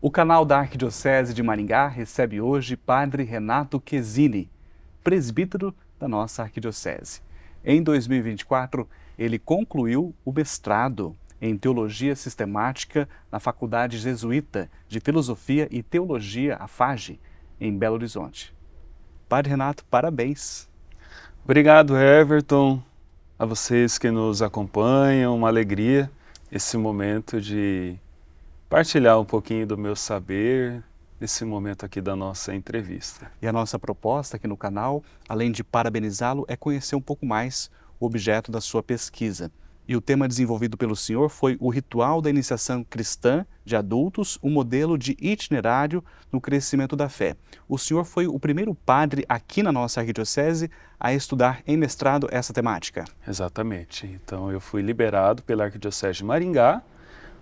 O canal da Arquidiocese de Maringá recebe hoje Padre Renato Chesini, presbítero da nossa Arquidiocese. Em 2024, ele concluiu o mestrado em Teologia Sistemática na Faculdade Jesuíta de Filosofia e Teologia, a FAGE, em Belo Horizonte. Padre Renato, parabéns! Obrigado, Everton, a vocês que nos acompanham, uma alegria esse momento de partilhar um pouquinho do meu saber nesse momento aqui da nossa entrevista. E a nossa proposta aqui no canal, além de parabenizá-lo, é conhecer um pouco mais o objeto da sua pesquisa. E o tema desenvolvido pelo senhor foi o ritual da iniciação cristã de adultos, um modelo de itinerário no crescimento da fé. O senhor foi o primeiro padre aqui na nossa arquidiocese a estudar em mestrado essa temática. Exatamente. Então eu fui liberado pela Arquidiocese de Maringá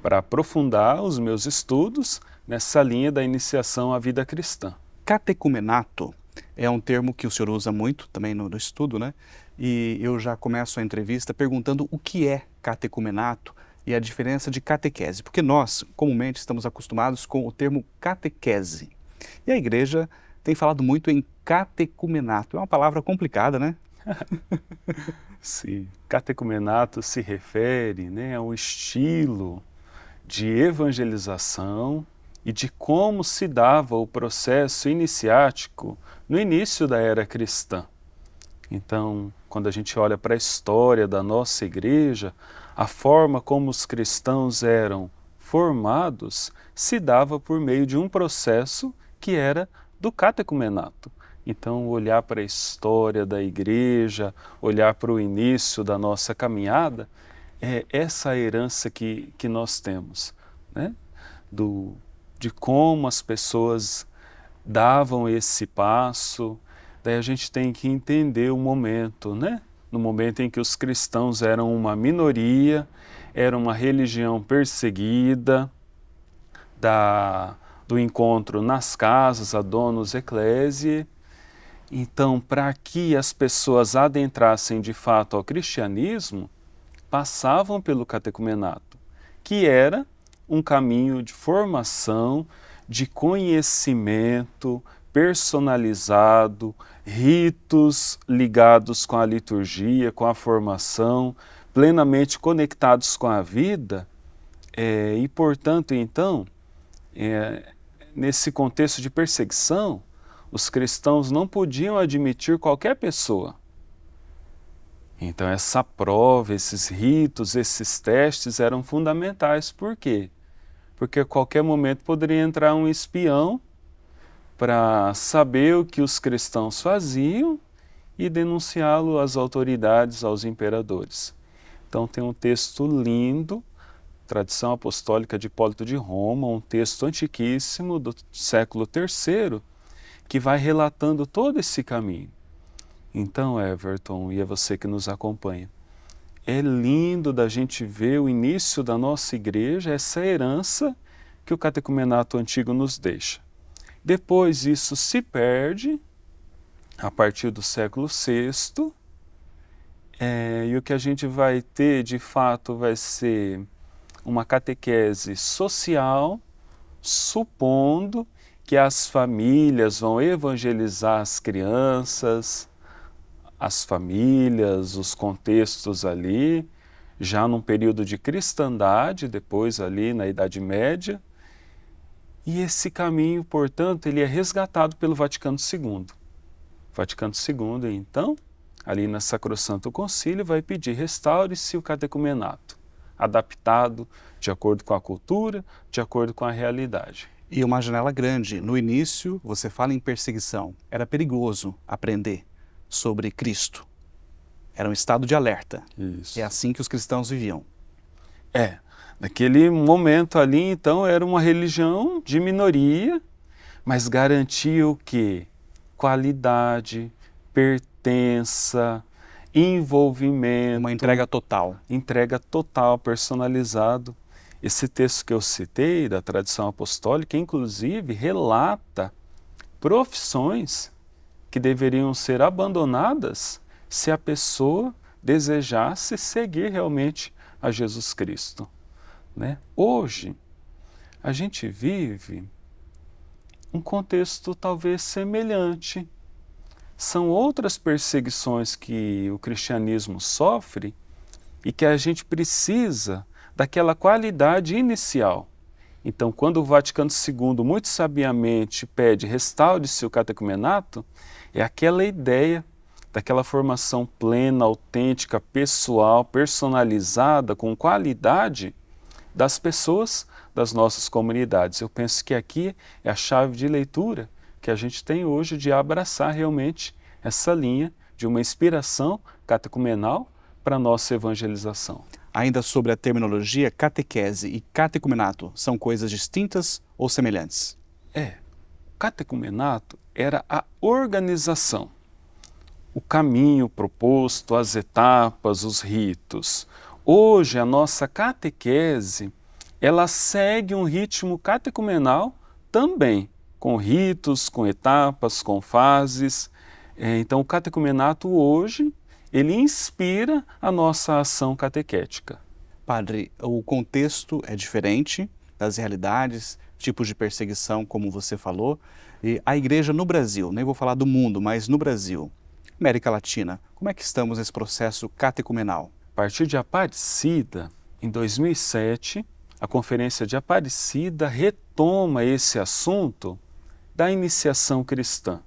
para aprofundar os meus estudos nessa linha da iniciação à vida cristã. Catecumenato é um termo que o senhor usa muito também no estudo, né? E eu já começo a entrevista perguntando o que é catecumenato e a diferença de catequese, porque nós, comumente, estamos acostumados com o termo catequese. E a igreja tem falado muito em catecumenato. É uma palavra complicada, né? Sim, catecumenato se refere, ao estilo de evangelização e de como se dava o processo iniciático no início da era cristã. Então, quando a gente olha para a história da nossa igreja, a forma como os cristãos eram formados se dava por meio de um processo que era do catecumenato. Então, olhar para a história da igreja, olhar para o início da nossa caminhada, é essa herança que nós temos, né? De como as pessoas davam esse passo. Daí a gente tem que entender o momento, né? No momento em que os cristãos eram uma minoria, era uma religião perseguida, do encontro nas casas, a donos ecclesiae. Então, para que as pessoas adentrassem de fato ao cristianismo, passavam pelo catecumenato, que era um caminho de formação, de conhecimento personalizado, ritos ligados com a liturgia, com a formação, plenamente conectados com a vida, e portanto, então, nesse contexto de perseguição, os cristãos não podiam admitir qualquer pessoa. Então essa prova, esses ritos, esses testes eram fundamentais. Por quê? Porque a qualquer momento poderia entrar um espião para saber o que os cristãos faziam e denunciá-lo às autoridades, aos imperadores. Então tem um texto lindo, Tradição Apostólica de Hipólito de Roma, um texto antiquíssimo do século III, que vai relatando todo esse caminho. Então, Everton, e é você que nos acompanha, é lindo da gente ver o início da nossa igreja, essa herança que o catecumenato antigo nos deixa. Depois isso se perde, a partir do século VI, e o que a gente vai ter, de fato, vai ser uma catequese social, supondo que as famílias vão evangelizar as crianças, as famílias, os contextos ali, já num período de cristandade, depois ali na Idade Média. E esse caminho, portanto, ele é resgatado pelo Vaticano II. Vaticano II, então, ali na Sacrosanto Concílio, vai pedir: restaure-se o catecumenato, adaptado de acordo com a cultura, de acordo com a realidade. E uma janela grande. No início, você fala em perseguição. Era perigoso aprender sobre Cristo. Era um estado de alerta. Isso. É assim que os cristãos viviam. Naquele momento ali, então, era uma religião de minoria, mas garantia o quê? Qualidade, pertença, envolvimento. Uma entrega total. Entrega total, personalizado. Esse texto que eu citei, da tradição apostólica, inclusive, relata profissões que deveriam ser abandonadas se a pessoa desejasse seguir realmente a Jesus Cristo. Hoje, a gente vive um contexto talvez semelhante. São outras perseguições que o cristianismo sofre e que a gente precisa daquela qualidade inicial. Então, quando o Vaticano II, muito sabiamente, pede restaure-se o catecumenato, é aquela ideia daquela formação plena, autêntica, pessoal, personalizada, com qualidade das pessoas das nossas comunidades. Eu penso que aqui é a chave de leitura que a gente tem hoje de abraçar realmente essa linha de uma inspiração catecumenal para a nossa evangelização. Ainda sobre a terminologia, catequese e catecumenato são coisas distintas ou semelhantes? O catecumenato era a organização, o caminho proposto, as etapas, os ritos. Hoje, a nossa catequese, ela segue um ritmo catecumenal também, com ritos, com etapas, com fases. Então, o catecumenato hoje, ele inspira a nossa ação catequética. Padre, o contexto é diferente das realidades, tipos de perseguição, como você falou. E a igreja no Brasil, nem vou falar do mundo, mas no Brasil, América Latina, como é que estamos nesse processo catecumenal? A partir de Aparecida, em 2007, a Conferência de Aparecida retoma esse assunto da iniciação cristã.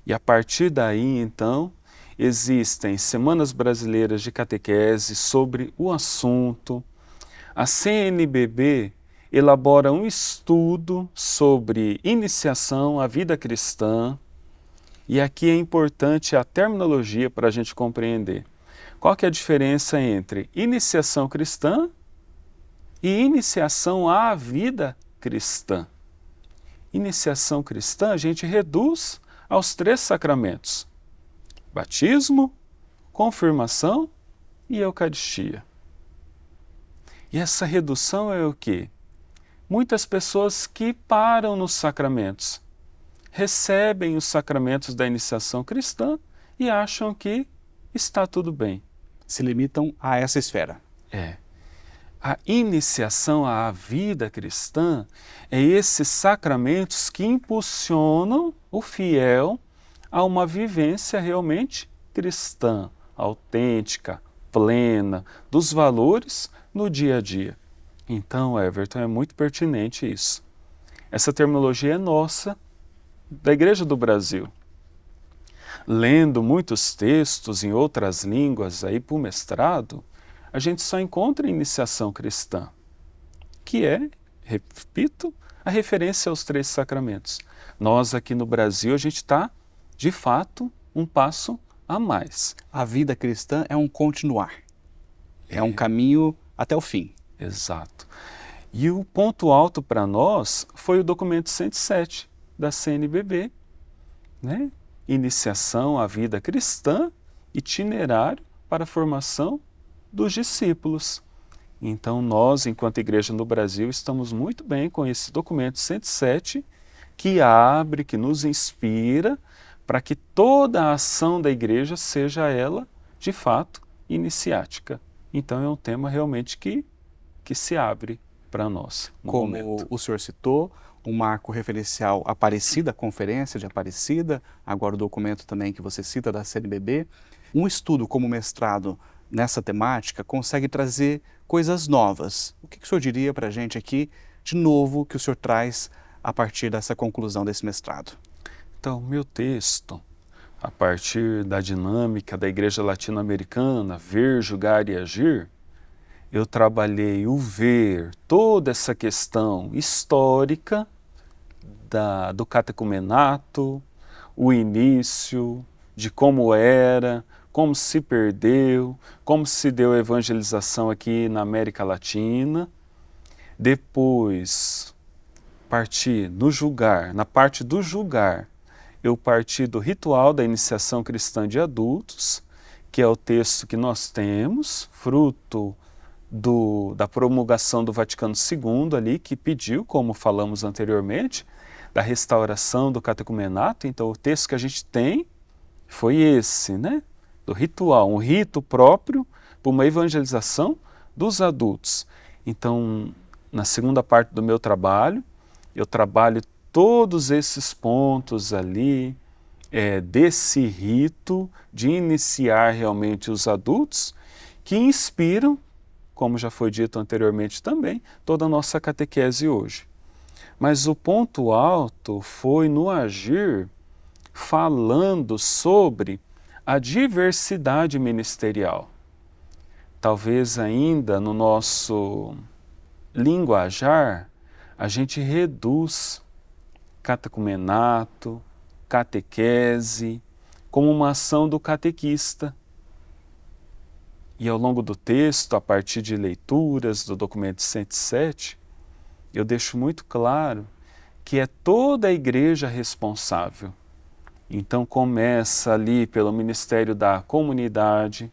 E a partir daí, então, existem semanas brasileiras de catequese sobre o assunto. A CNBB elabora um estudo sobre iniciação à vida cristã. E aqui é importante a terminologia para a gente compreender. Qual que é a diferença entre iniciação cristã e iniciação à vida cristã? Iniciação cristã a gente reduz aos 3 sacramentos: batismo, confirmação e Eucaristia. E essa redução é o quê? Muitas pessoas que param nos sacramentos, recebem os sacramentos da iniciação cristã e acham que está tudo bem. Se limitam a essa esfera. A iniciação à vida cristã é esses sacramentos que impulsionam o fiel a uma vivência realmente cristã, autêntica, plena, dos valores no dia a dia. Então, Everton, é muito pertinente isso. Essa terminologia é nossa, da Igreja do Brasil. Lendo muitos textos em outras línguas aí para o mestrado, a gente só encontra iniciação cristã, que é, repito, a referência aos 3 sacramentos. Nós aqui no Brasil, a gente está, de fato, um passo a mais. A vida cristã é um continuar, é um caminho até o fim. Exato. E o ponto alto para nós foi o documento 107 da CNBB, né? Iniciação à vida cristã, itinerário para a formação dos discípulos. Então nós, enquanto igreja no Brasil, estamos muito bem com esse documento 107, que abre, que nos inspira para que toda a ação da igreja seja ela, de fato, iniciática. Então é um tema realmente que se abre para nós. Como momento. o senhor citou, um marco referencial Aparecida, a Conferência de Aparecida, agora o documento também que você cita da CNBB. Um estudo como mestrado nessa temática consegue trazer coisas novas. O que o senhor diria para a gente aqui, de novo, que o senhor traz a partir dessa conclusão desse mestrado? Então, meu texto, a partir da dinâmica da Igreja Latino-Americana, ver, julgar e agir, eu trabalhei o ver, toda essa questão histórica do catecumenato, o início, de como era, como se perdeu, como se deu a evangelização aqui na América Latina. Depois, parti no julgar, na parte do julgar, eu parti do ritual da iniciação cristã de adultos, que é o texto que nós temos, fruto da promulgação do Vaticano II ali, que pediu, como falamos anteriormente, da restauração do catecumenato. Então o texto que a gente tem foi esse, né? Do ritual, um rito próprio para uma evangelização dos adultos. Então na segunda parte do meu trabalho, eu trabalho todos esses pontos ali, desse rito de iniciar realmente os adultos, que inspiram, como já foi dito anteriormente também, toda a nossa catequese hoje. Mas o ponto alto foi no agir falando sobre a diversidade ministerial. Talvez ainda no nosso linguajar a gente reduz catecumenato, catequese, como uma ação do catequista. E ao longo do texto, a partir de leituras do documento 107, eu deixo muito claro que é toda a igreja responsável. Então começa ali pelo ministério da comunidade,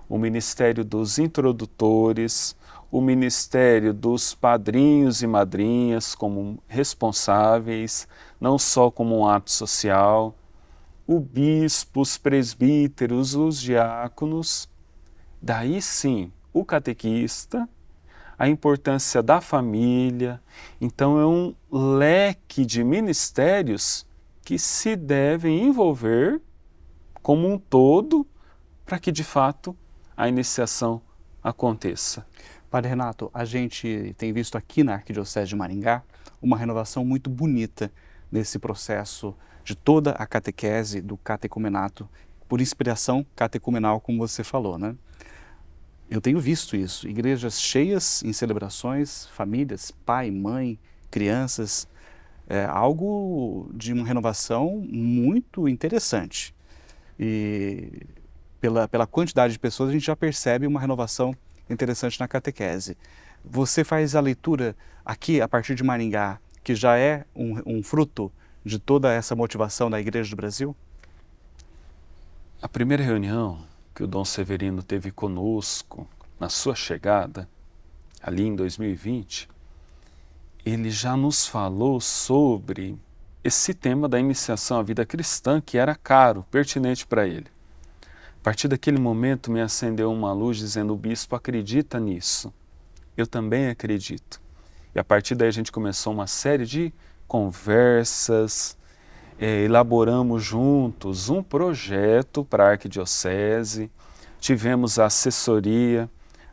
o ministério dos introdutores, o ministério dos padrinhos e madrinhas como responsáveis, não só como um ato social, o bispo, os presbíteros, os diáconos, daí sim o catequista, a importância da família. Então é um leque de ministérios que se devem envolver como um todo para que de fato a iniciação aconteça. Padre Renato, a gente tem visto aqui na Arquidiocese de Maringá uma renovação muito bonita nesse processo de toda a catequese do catecumenato, por inspiração catecumenal, como você falou, né? Eu tenho visto isso, igrejas cheias em celebrações, famílias, pai, mãe, crianças, algo de uma renovação muito interessante. E pela quantidade de pessoas a gente já percebe uma renovação interessante na catequese. Você faz a leitura aqui a partir de Maringá, que já é um fruto de toda essa motivação da Igreja do Brasil? A primeira reunião que o Dom Severino teve conosco na sua chegada, ali em 2020, ele já nos falou sobre esse tema da iniciação à vida cristã, que era caro, pertinente para ele. A partir daquele momento me acendeu uma luz dizendo: o bispo acredita nisso, eu também acredito. E a partir daí a gente começou uma série de conversas, elaboramos juntos um projeto para a arquidiocese, tivemos a assessoria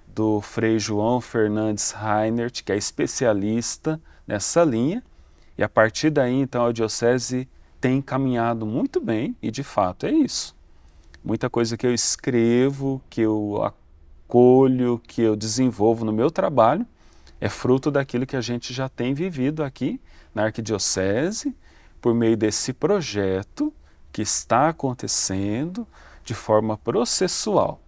do Frei João Fernandes Reinert, que é especialista nessa linha, e a partir daí então a diocese tem caminhado muito bem, e de fato é isso. Muita coisa que eu escrevo, que eu acolho, que eu desenvolvo no meu trabalho, é fruto daquilo que a gente já tem vivido aqui na arquidiocese, por meio desse projeto que está acontecendo de forma processual.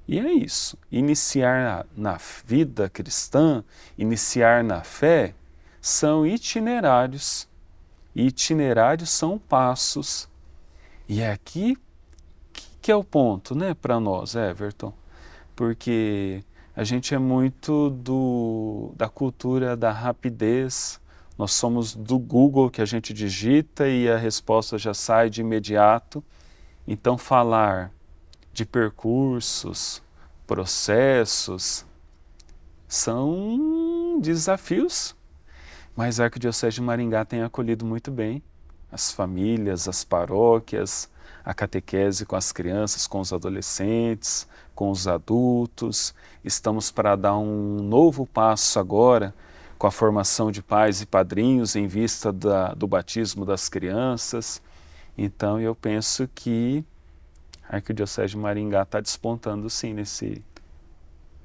E é isso, iniciar na vida cristã, iniciar na fé, são itinerários. E itinerários são passos. E é aqui que é o ponto, né, para nós, Everton? Porque a gente é muito da cultura da rapidez. Nós somos do Google, que a gente digita e a resposta já sai de imediato. Então falar de percursos, processos, são desafios, mas a Arquidiocese de Maringá tem acolhido muito bem as famílias, as paróquias, a catequese com as crianças, com os adolescentes, com os adultos. Estamos para dar um novo passo agora com a formação de pais e padrinhos em vista do batismo das crianças. Então eu penso que a Arquidiocese de Maringá está despontando sim nesse...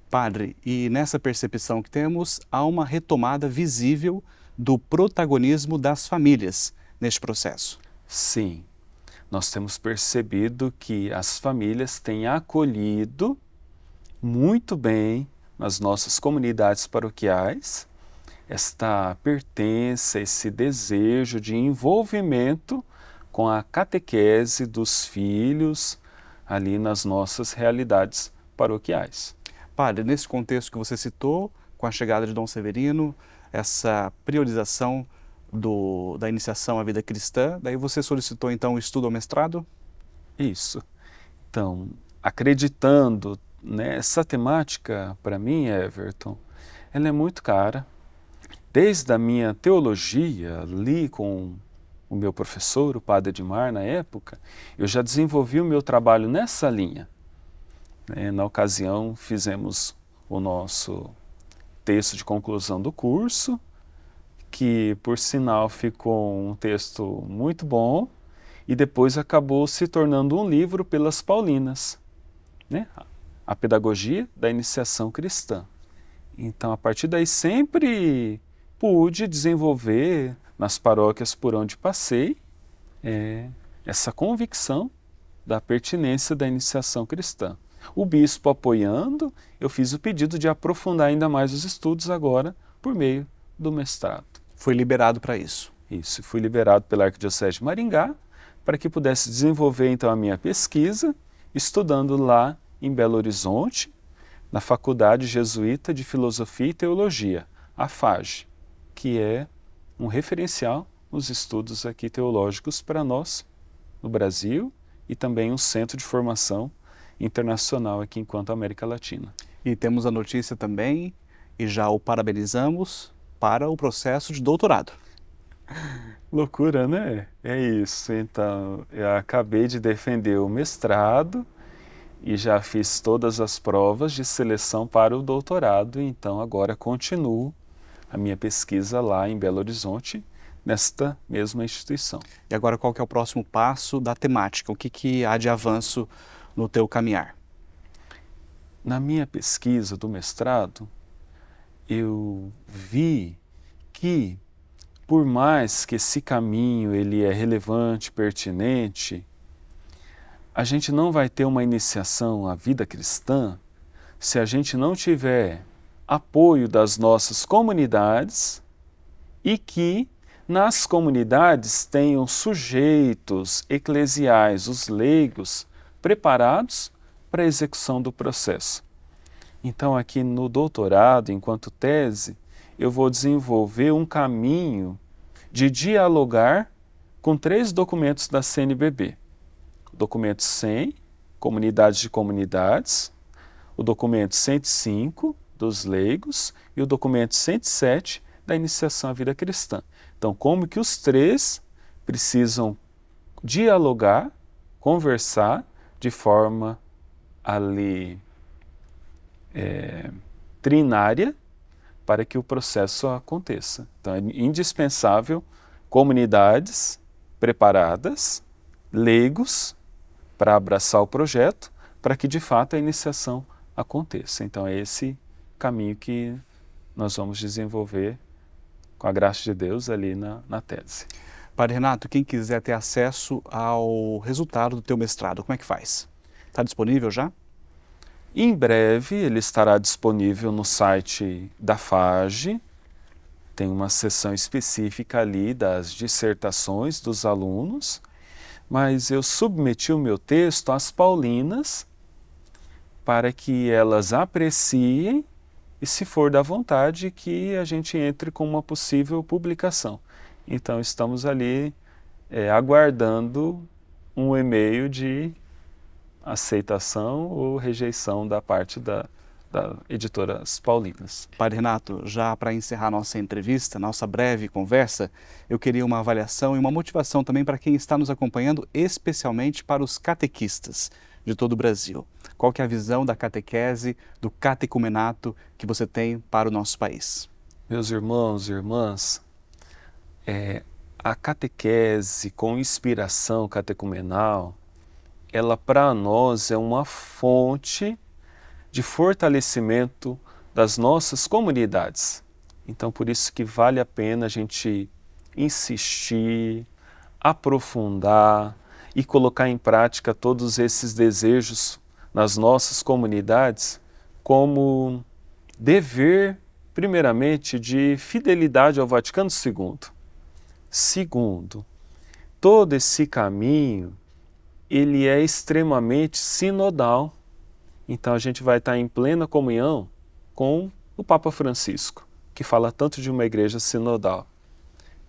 Padre, e nessa percepção que temos, há uma retomada visível do protagonismo das famílias neste processo. Sim, nós temos percebido que as famílias têm acolhido muito bem nas nossas comunidades paroquiais esta pertença, esse desejo de envolvimento com a catequese dos filhos ali nas nossas realidades paroquiais. Padre, nesse contexto que você citou, com a chegada de Dom Severino, essa priorização da iniciação à vida cristã, daí você solicitou então o estudo ao mestrado? Isso. Então, acreditando nessa temática, para mim, Everton, ela é muito cara, desde a minha teologia, ali com o meu professor, o padre Edmar, na época, eu já desenvolvi o meu trabalho nessa linha. Na ocasião, fizemos o nosso texto de conclusão do curso, que, por sinal, ficou um texto muito bom, e depois acabou se tornando um livro pelas Paulinas, né? A Pedagogia da Iniciação Cristã. Então, a partir daí, sempre pude desenvolver, nas paróquias por onde passei, essa convicção da pertinência da iniciação cristã. O bispo apoiando, eu fiz o pedido de aprofundar ainda mais os estudos agora por meio do mestrado. Foi liberado para isso. Isso, fui liberado pela Arquidiocese de Maringá para que pudesse desenvolver então a minha pesquisa, estudando lá em Belo Horizonte, na Faculdade Jesuíta de Filosofia e Teologia, a FAGE, que é um referencial nos estudos aqui teológicos para nós, no Brasil, e também um centro de formação internacional aqui enquanto América Latina. E temos a notícia também, e já o parabenizamos, para o processo de doutorado. Loucura, né? É isso. Então, eu acabei de defender o mestrado e já fiz todas as provas de seleção para o doutorado, então agora continuo a minha pesquisa lá em Belo Horizonte, nesta mesma instituição. E agora qual que é o próximo passo da temática? O que há de avanço no teu caminhar? Na minha pesquisa do mestrado, eu vi que, por mais que esse caminho ele é relevante, pertinente, a gente não vai ter uma iniciação à vida cristã se a gente não tiver apoio das nossas comunidades e que nas comunidades tenham sujeitos eclesiais, os leigos, preparados para a execução do processo. Então, aqui no doutorado, enquanto tese, eu vou desenvolver um caminho de dialogar com 3 documentos da CNBB. O documento 100, Comunidades de Comunidades, o documento 105, dos leigos, e o documento 107, da Iniciação à Vida Cristã. Então, como que os 3 precisam dialogar, conversar de forma ali trinária para que o processo aconteça. Então, é indispensável comunidades preparadas, leigos para abraçar o projeto, para que de fato a iniciação aconteça. Então, é esse caminho que nós vamos desenvolver com a graça de Deus ali na tese. Padre Renato, quem quiser ter acesso ao resultado do teu mestrado, como é que faz? Está disponível já? Em breve ele estará disponível no site da FAGE, tem uma seção específica ali das dissertações dos alunos, mas eu submeti o meu texto às Paulinas para que elas apreciem e, se for da vontade, que a gente entre com uma possível publicação. Então, estamos ali aguardando um e-mail de aceitação ou rejeição da parte da editora Paulinas. Padre Renato, já para encerrar nossa entrevista, nossa breve conversa, eu queria uma avaliação e uma motivação também para quem está nos acompanhando, especialmente para os catequistas de todo o Brasil. Qual que é a visão da catequese, do catecumenato que você tem para o nosso país? Meus irmãos e irmãs, a catequese com inspiração catecumenal, ela para nós é uma fonte de fortalecimento das nossas comunidades. Então, por isso que vale a pena a gente insistir, aprofundar e colocar em prática todos esses desejos nas nossas comunidades como dever, primeiramente, de fidelidade ao Vaticano II. Segundo, todo esse caminho ele é extremamente sinodal. Então a gente vai estar em plena comunhão com o Papa Francisco, que fala tanto de uma igreja sinodal.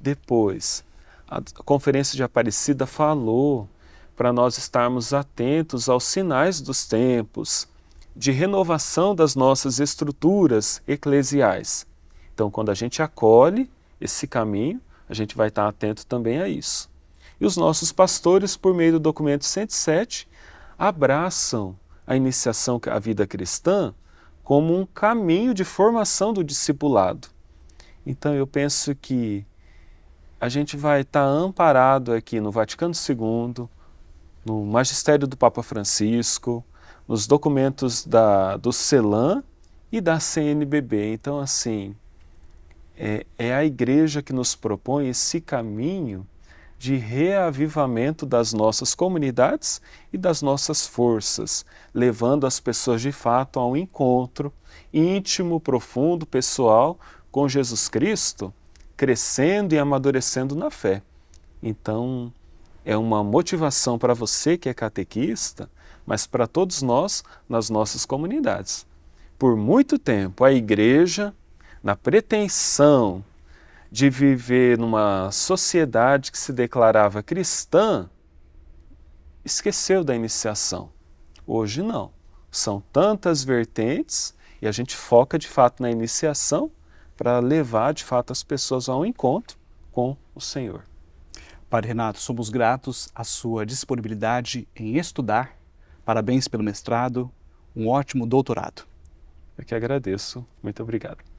Depois, a Conferência de Aparecida falou para nós estarmos atentos aos sinais dos tempos, de renovação das nossas estruturas eclesiais. Então, quando a gente acolhe esse caminho, a gente vai estar atento também a isso. E os nossos pastores, por meio do documento 107, abraçam a iniciação à vida cristã como um caminho de formação do discipulado. Então, eu penso que a gente vai estar amparado aqui no Vaticano II, no magistério do Papa Francisco, nos documentos do CELAM e da CNBB. Então, assim, é a Igreja que nos propõe esse caminho de reavivamento das nossas comunidades e das nossas forças, levando as pessoas de fato a um encontro íntimo, profundo, pessoal com Jesus Cristo, crescendo e amadurecendo na fé. Então, é uma motivação para você que é catequista, mas para todos nós nas nossas comunidades. Por muito tempo, a Igreja, na pretensão de viver numa sociedade que se declarava cristã, esqueceu da iniciação. Hoje não. São tantas vertentes e a gente foca de fato na iniciação para levar de fato as pessoas a um encontro com o Senhor. Padre Renato, somos gratos à sua disponibilidade em estudar. Parabéns pelo mestrado, um ótimo doutorado. Eu que agradeço. Muito obrigado.